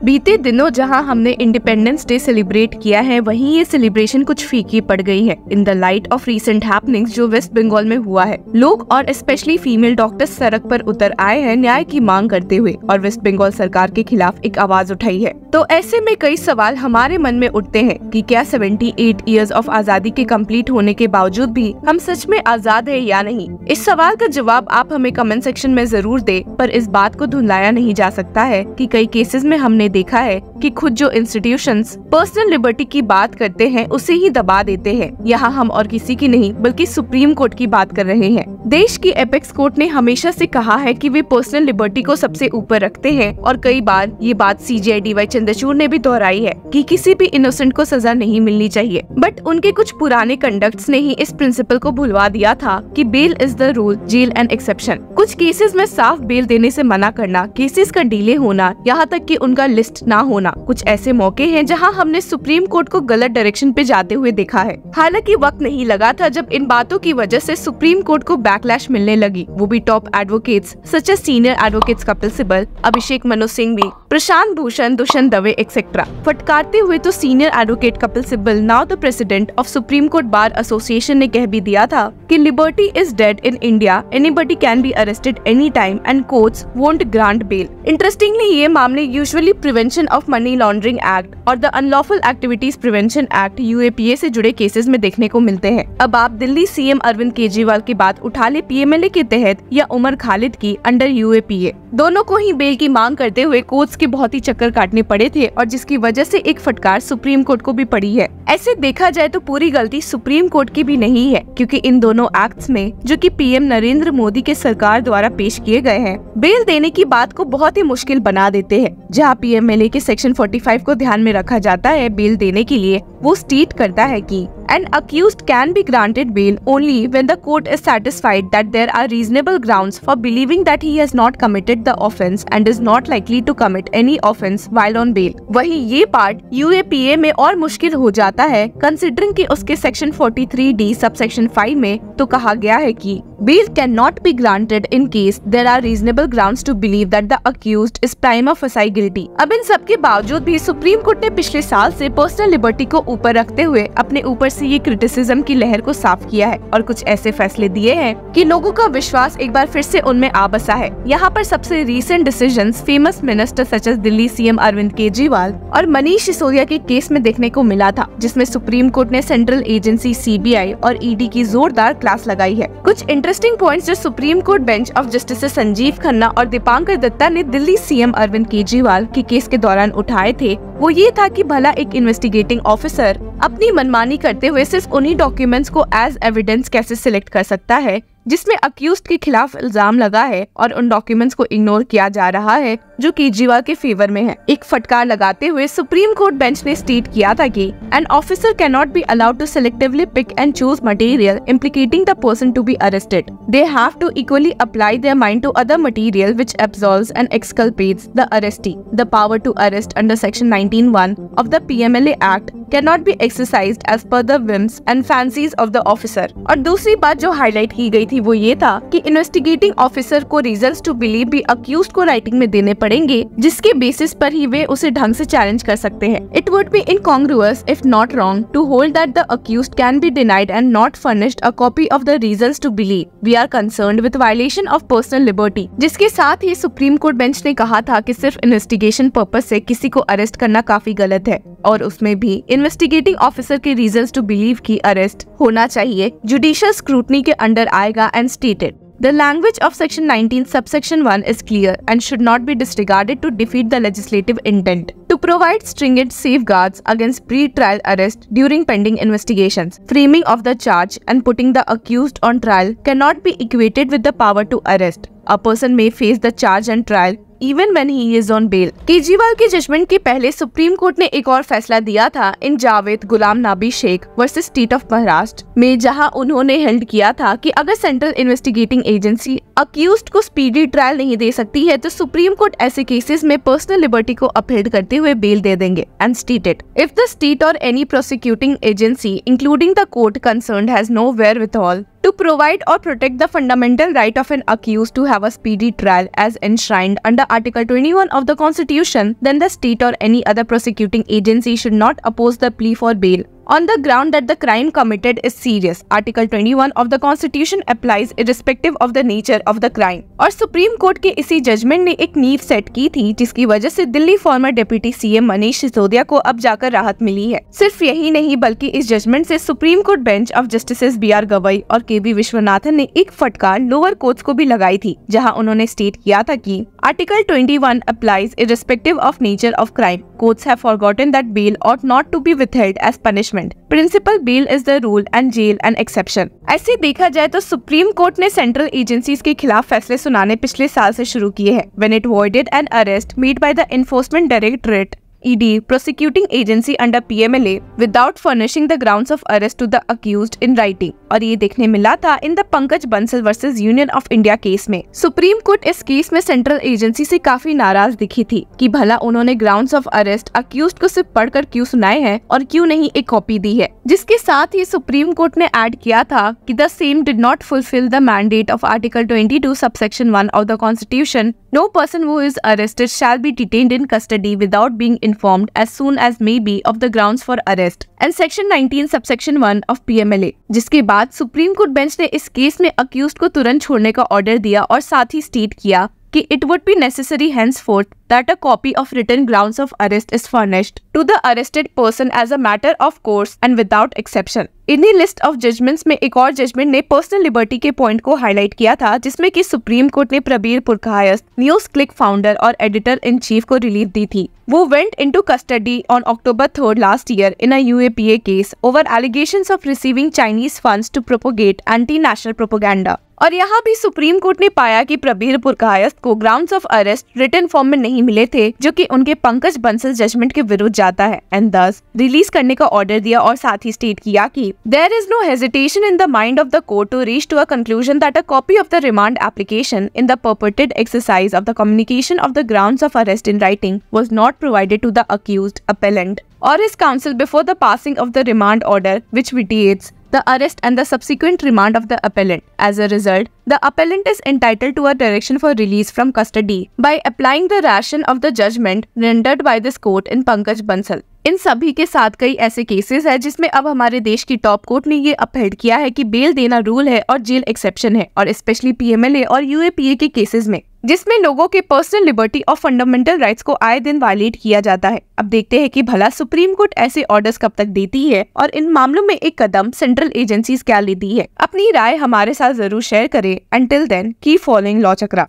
बीते दिनों जहां हमने इंडिपेंडेंस डे सेलिब्रेट किया है, वहीं ये सेलिब्रेशन कुछ फीकी पड़ गई है in the light of recent happenings जो वेस्ट बंगाल में हुआ है। लोग और स्पेशली फीमेल डॉक्टर्स सड़क पर उतर आए हैं न्याय की मांग करते हुए और वेस्ट बंगाल सरकार के खिलाफ एक आवाज उठाई है। तो ऐसे में कई सवाल हमारे मन में उठते हैं कि क्या 78 इयर्स ऑफ आजादी के कंप्लीट होने के बावजूद भी हम सच में आजाद है या नहीं। इस सवाल का जवाब आप हमें कमेंट सेक्शन में जरूर दे, पर इस बात को धुंधलाया नहीं जा सकता है कि कई केसेस में हमने देखा है कि खुद जो इंस्टीट्यूशंस पर्सनल लिबर्टी की बात करते हैं उसे ही दबा देते हैं। यहाँ हम और किसी की नहीं बल्कि सुप्रीम कोर्ट की बात कर रहे हैं। देश की एपेक्स कोर्ट ने हमेशा से कहा है कि वे पर्सनल लिबर्टी को सबसे ऊपर रखते हैं और कई बार ये बात CJI DY चंद्रचूड़ ने भी दोहराई है कि किसी भी इनोसेंट को सजा नहीं मिलनी चाहिए। बट उनके कुछ पुराने कंडक्ट्स ने ही इस प्रिंसिपल को भुलवा दिया था कि bail is the rule, jail an exception. कुछ केसेस में साफ बेल देने से मना करना, केसेस का डिले होना, यहाँ तक कि उनका लिस्ट ना होना, कुछ ऐसे मौके हैं जहां हमने सुप्रीम कोर्ट को गलत डायरेक्शन पे जाते हुए देखा है। हालांकि वक्त नहीं लगा था जब इन बातों की वजह से सुप्रीम कोर्ट को बैकलैश मिलने लगी, वो भी top advocates such as senior advocates Kapil Sibal, Abhishek Manu Singhvi, Prashant Bhushan, Dushyant Dave etcetera फटकारते हुए। तो senior advocate Kapil Sibal, now the president of Supreme Court Bar Association, ने कह भी दिया था कि liberty is dead in India, anybody can be arrested any time and courts won't grant bail. Interestingly ये मामले usually prevention of money laundering act और the unlawful activities prevention act UAPA से जुड़े केसेस में देखने को मिलते हैं। अब आप दिल्ली CM अरविंद केजरीवाल की बात उठा ले PMLA के तहत या उमर खालिद की अंडर UAPA, दोनों को ही बेल की मांग करते हुए कोर्ट्स के बहुत ही चक्कर काटने पड़े थे और जिसकी वजह से एक फटकार सुप्रीम कोर्ट को भी पड़ी है। ऐसे देखा जाए तो पूरी गलती सुप्रीम कोर्ट की भी नहीं है, क्योंकि इन दोनों एक्ट्स में जो कि PM नरेंद्र मोदी के सरकार द्वारा पेश किए गए हैं, बेल देने की बात को बहुत ही मुश्किल बना देते हैं। जहां PMLA के सेक्शन 45 को ध्यान में रखा जाता है बेल देने के लिए, वो स्टेट करता है कि an accused can be granted bail only when the court is satisfied that there are reasonable grounds for believing that he has not committed the offence and is not likely to commit any offence while on bail। वहीं ये part UAPA में और मुश्किल हो जाता है, considering कि उसके सेक्शन 43D सबसेक्शन 5 में तो कहा गया है कि bail cannot be granted in case there are reasonable grounds to believe that the accused is prima facie guilty। अब इन सब के बावजूद भी सुप्रीम कोर्ट ने पिछले साल से पर्सनल लिबर्टी को ऊपर रखते हुए अपने ऊपर से ये क्रिटिसिज्म की लहर को साफ किया है और कुछ ऐसे फैसले दिए हैं कि लोगों का विश्वास एक बार फिर से उनमें आ बसा है। यहाँ पर सबसे recent decisions famous minister such as Delhi CM Arvind Kejriwal और मनीष सिसोदिया के केस में देखने को मिला था, जिसमें सुप्रीम कोर्ट ने सेंट्रल एजेंसी CBI और ED की जोरदार क्लास लगाई है। कुछ इंटरेस्टिंग पॉइंट्स जो supreme court bench of justice Sanjeev Khanna और दीपांकर दत्ता ने दिल्ली CM अरविंद केजरीवाल के केस के दौरान उठाए थे, वो ये था कि भला एक इन्वेस्टिगेटिंग ऑफिसर अपनी मनमानी करते हुए सिर्फ उन्हीं डॉक्यूमेंट्स को एज एविडेंस कैसे सिलेक्ट कर सकता है जिसमें अक्यूज्ड के खिलाफ इल्जाम लगा है और उन डॉक्यूमेंट्स को इग्नोर किया जा रहा है जो केजरीवाल के फेवर में है। एक फटकार लगाते हुए सुप्रीम कोर्ट बेंच ने स्टेट किया था कि an officer can not be allowed to selectively pick and choose material implicating the person to be arrested. They have to equally apply their mind to other material which absolves and exculpates the arrestee. The power to arrest under section 19(1) of the PMLA Act cannot be exercised as per the whims and fancies of the officer। और दूसरी बात जो highlight की गई थी वो ये था कि इन्वेस्टिगेटिंग ऑफिसर को रीजंस टू बिलीव भी अक्यूज्ड को राइटिंग में देने पड़ेंगे, जिसके बेसिस पर ही वे उसे ढंग से चैलेंज कर सकते हैं। It would be incongruous if not wrong to hold that the accused can be denied and not furnished a copy of the reasons to believe. We are concerned with violation of personal liberty. जिसके साथ ही supreme court bench ने कहा था कि सिर्फ investigation purpose से किसी को अरेस्ट करना काफी गलत है और उसमें भी इन्वेस्टिगेटिंग ऑफिसर के रीजंस टू बिलीव की अरेस्ट होना चाहिए, जुडिशियल स्क्रूटनी के अंडर आएगा and stated The language of section 19 subsection 1 is clear and should not be disregarded to defeat the legislative intent to provide stringent safeguards against pre-trial arrest during pending investigations. Framing of the charge and putting the accused on trial cannot be equated with the power to arrest. A person may face the charge and trial even when he is on bail। Kejriwal के judgement के पहले supreme court ने एक और फैसला दिया था इन Javed Ghulam Nabi Shaikh versus state of Maharashtra में, जहां उन्होंने हेल्ड किया था कि अगर सेंट्रल इन्वेस्टिगेटिंग एजेंसी अक्यूज्ड को स्पीडी ट्रायल नहीं दे सकती है तो सुप्रीम कोर्ट ऐसे केसेस में पर्सनल लिबर्टी को अपहेल्ड करते हुए बेल दे देंगे and stated if the state or any prosecuting agency including the court concerned has no wherewithal To provide or protect the fundamental right of an accused to have a speedy trial as enshrined under Article 21 of the Constitution, then the state or any other prosecuting agency should not oppose the plea for bail on the ground that the crime committed is serious. Article 21 of the Constitution applies irrespective of the nature of the crime. और supreme court के इसी judgement ने एक नींव set की थी जिसकी वजह से Delhi farmer deputy CM Manish Sisodia को अब जाकर राहत मिली है। सिर्फ यही नहीं बल्कि इस जजमेंट से supreme court bench of justice B R Gavai और के.वी. विश्वनाथन ने एक फटकार लोअर कोर्ट्स को भी लगाई थी, जहां उन्होंने स्टेट किया था कि article 21 applies irrespective of nature of crime. Courts have forgotten that bail ought not to be withheld as punishment. Principal bail is the rule and jail an exception. ऐसे देखा जाए तो सुप्रीम कोर्ट ने central agencies के खिलाफ फैसले सुनाने पिछले साल से शुरू किए हैं when it voided an arrest made by the Enforcement Directorate ED prosecuting agency under PMLA without furnishing the grounds of arrest to the accused in writing। और ये देखने मिला था in the Pankaj Bansal versus union of India case में। Supreme court इस case में central agency से काफी नाराज दिखी थी कि भला उन्होंने ग्राउंड्स ऑफ अरेस्ट अक्यूज्ड को सिर्फ पढ़कर क्यों सुनाए हैं और क्यों नहीं एक कॉपी दी है, जिसके साथ ही सुप्रीम कोर्ट ने ऐड किया था कि the same did not fulfil the mandate of article 22 subsection 1 of the constitution. No person who is arrested shall be detained in custody without being informed as soon as may be of the grounds for arrest and section 19 subsection 1 of PMLA। जिसके बाद supreme court bench ने इस case में accused को तुरंत छोड़ने का order दिया और साथ ही स्टेट किया कि it would be necessary henceforth that a copy of written grounds of arrest is furnished to the arrested person as a matter of course and without exception। इन्हीं लिस्ट ऑफ जजमेंट्स में एक और judgement ने personal liberty के point को highlight किया था, जिसमें कि सुप्रीम कोर्ट ने Prabir Purkayastha news click founder और एडिटर इन चीफ को रिलीफ दी थी। वो went into custody on October 3 last year in a UAPA case over allegations of receiving Chinese funds to propagate anti-national propaganda। और यहाँ भी सुप्रीम कोर्ट ने पाया कि प्रबीर पुरकायस्थ को grounds of arrest written form में नहीं मिले थे, जो कि उनके पंकज बंसल जजमेंट के विरुद्ध जाता है, एंड दस रिलीज करने का ऑर्डर दिया और साथ ही स्टेट किया कि there is no hesitation in the mind of the court to reach to a conclusion that a copy of the remand application in the purported exercise of the communication of the grounds of arrest in writing was not provided to the accused appellant or his counsel before the passing of the remand order, which vitiates the arrest and the subsequent remand of the appellant. As a result, the appellant is entitled to a direction for release from custody by applying the ration of the judgment rendered by this court in Pankaj Bansal। इन सभी के साथ कई ऐसे cases है जिसमें अब हमारे देश की टॉप कोर्ट ने ये अपहेड किया है कि बेल देना रूल है और जेल एक्सेप्शन है, और स्पेशली PMLA और UAPA के केसेस में जिसमें लोगों के पर्सनल लिबर्टी और फंडामेंटल राइट्स को आए दिन वायलेट किया जाता है। अब देखते हैं कि भला सुप्रीम कोर्ट ऐसे ऑर्डर्स कब तक देती है और इन मामलों में एक कदम सेंट्रल एजेंसीज क्या लेती है। अपनी राय हमारे साथ जरूर शेयर करें। Until then keep following law चक्रा।